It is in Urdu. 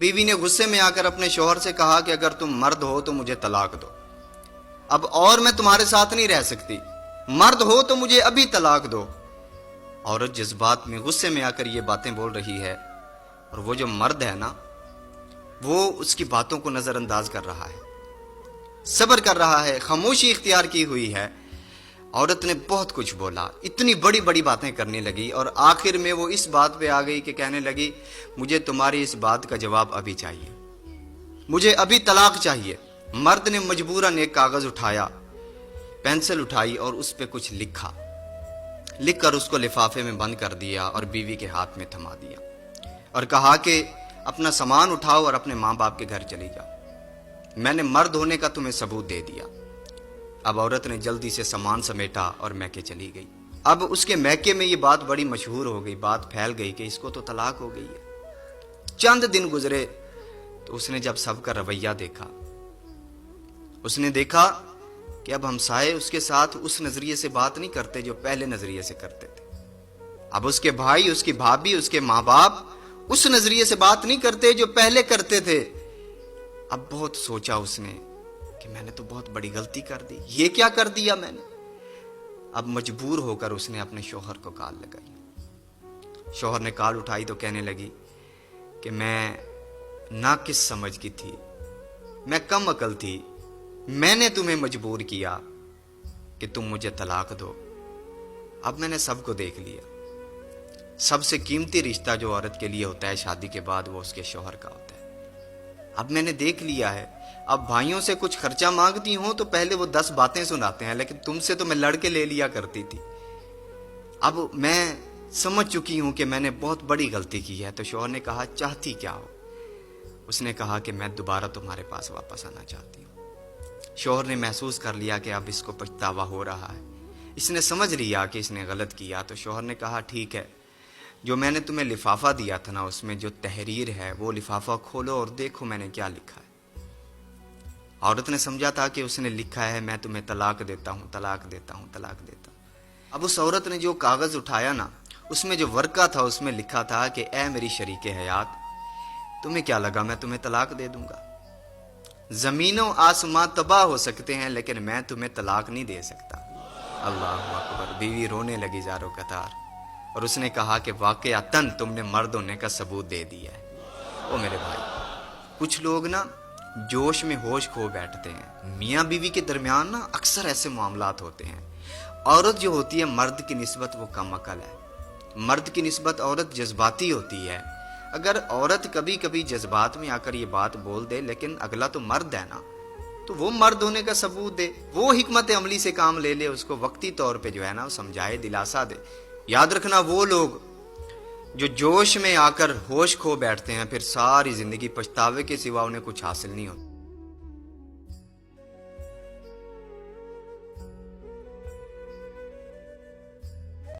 بیوی نے غصے میں آ کر اپنے شوہر سے کہا کہ اگر تم مرد ہو تو مجھے طلاق دو، اب اور میں تمہارے ساتھ نہیں رہ سکتی، مرد ہو تو مجھے ابھی طلاق دو۔ عورت جذبات میں غصے میں آ کر یہ باتیں بول رہی ہے، اور وہ جو مرد ہے نا، وہ اس کی باتوں کو نظر انداز کر رہا ہے، صبر کر رہا ہے، خاموشی اختیار کی ہوئی ہے۔ عورت نے بہت کچھ بولا، اتنی بڑی بڑی باتیں کرنے لگی، اور آخر میں وہ اس بات پہ آ گئی کہ کہنے لگی مجھے تمہاری اس بات کا جواب ابھی چاہیے، مجھے ابھی طلاق چاہیے۔ مرد نے مجبوراً ایک کاغذ اٹھایا، پینسل اٹھائی اور اس پہ کچھ لکھا، لکھ کر اس کو لفافے میں بند کر دیا اور بیوی کے ہاتھ میں تھما دیا، اور کہا کہ اپنا سامان اٹھاؤ اور اپنے ماں باپ کے گھر چلی جاؤ، میں نے مرد ہونے کا تمہیں ثبوت دے دیا۔ اب عورت نے جلدی سے سامان سمیٹا اور میکے چلی گئی۔ اب اس کے میکے میں یہ بات بڑی مشہور ہو گئی، بات پھیل گئی کہ اس کو تو طلاق ہو گئی ہے۔ چند دن گزرے تو اس نے جب سب کا رویہ دیکھا، اس نے دیکھا کہ اب ہمسائے اس کے ساتھ اس نظریے سے بات نہیں کرتے جو پہلے نظریے سے کرتے تھے، اب اس کے بھائی، اس کی بھابھی، اس کے ماں باپ اس نظریے سے بات نہیں کرتے جو پہلے کرتے تھے۔ اب بہت سوچا اس نے کہ میں نے تو بہت بڑی غلطی کر دی، یہ کیا کر دیا میں نے۔ اب مجبور ہو کر اس نے اپنے شوہر کو کال لگائی۔ شوہر نے کال اٹھائی تو کہنے لگی کہ میں ناقص سمجھ کی تھی، میں کم عقل تھی، میں نے تمہیں مجبور کیا کہ تم مجھے طلاق دو۔ اب میں نے سب کو دیکھ لیا، سب سے قیمتی رشتہ جو عورت کے لیے ہوتا ہے شادی کے بعد وہ اس کے شوہر کا ہوتا ہے۔ اب میں نے دیکھ لیا ہے، اب بھائیوں سے کچھ خرچہ مانگتی ہوں تو پہلے وہ 10 باتیں سناتے ہیں، لیکن تم سے تو میں لڑ کے لے لیا کرتی تھی۔ اب میں سمجھ چکی ہوں کہ میں نے بہت بڑی غلطی کی ہے۔ تو شوہر نے کہا چاہتی کیا ہو؟ اس نے کہا کہ میں دوبارہ تمہارے پاس واپس آنا چاہتی ہوں۔ شوہر نے محسوس کر لیا کہ اب اس کو پچھتاوا ہو رہا ہے، اس نے سمجھ لیا کہ اس نے غلط کیا۔ تو شوہر نے کہا ٹھیک ہے، جو میں نے تمہیں لفافہ دیا تھا نا، اس میں جو تحریر ہے وہ لفافہ کھولو اور دیکھو میں نے کیا لکھا ہے۔ عورت نے سمجھا تھا کہ اس نے لکھا ہے میں تمہیں طلاق دیتا ہوں، طلاق دیتا ہوں، طلاق دیتا ہوں۔ اب اس عورت نے جو کاغذ اٹھایا نا، اس میں جو ورقہ تھا اس میں لکھا تھا کہ اے میری شریک حیات، تمہیں کیا لگا میں تمہیں طلاق دے دوں گا؟ زمین و آسمان تباہ ہو سکتے ہیں لیکن میں تمہیں طلاق نہیں دے سکتا۔ اللہ اکبر۔ بیوی رونے لگی زاروں قطار، اور اس نے کہا کہ واقعتاً تم نے مرد ہونے کا ثبوت دے دیا ہے۔ او میرے بھائی، کچھ لوگ نا جوش میں ہوش کھو بیٹھتے ہیں۔ میاں بیوی کے درمیان نا اکثر ایسے معاملات ہوتے ہیں۔ عورت جو ہوتی ہے مرد کی نسبت وہ کم عقل ہے، مرد کی نسبت عورت جذباتی ہوتی ہے۔ اگر عورت کبھی کبھی جذبات میں آ کر یہ بات بول دے، لیکن اگلا تو مرد ہے نا، تو وہ مرد ہونے کا ثبوت دے، وہ حکمت عملی سے کام لے لے، اس کو وقتی طور پہ جو ہے نا سمجھائے، دلاسا دے۔ یاد رکھنا وہ لوگ جو جوش میں آ کر ہوش کھو بیٹھتے ہیں، پھر ساری زندگی پچھتاوے کے سوا انہیں کچھ حاصل نہیں ہوتا۔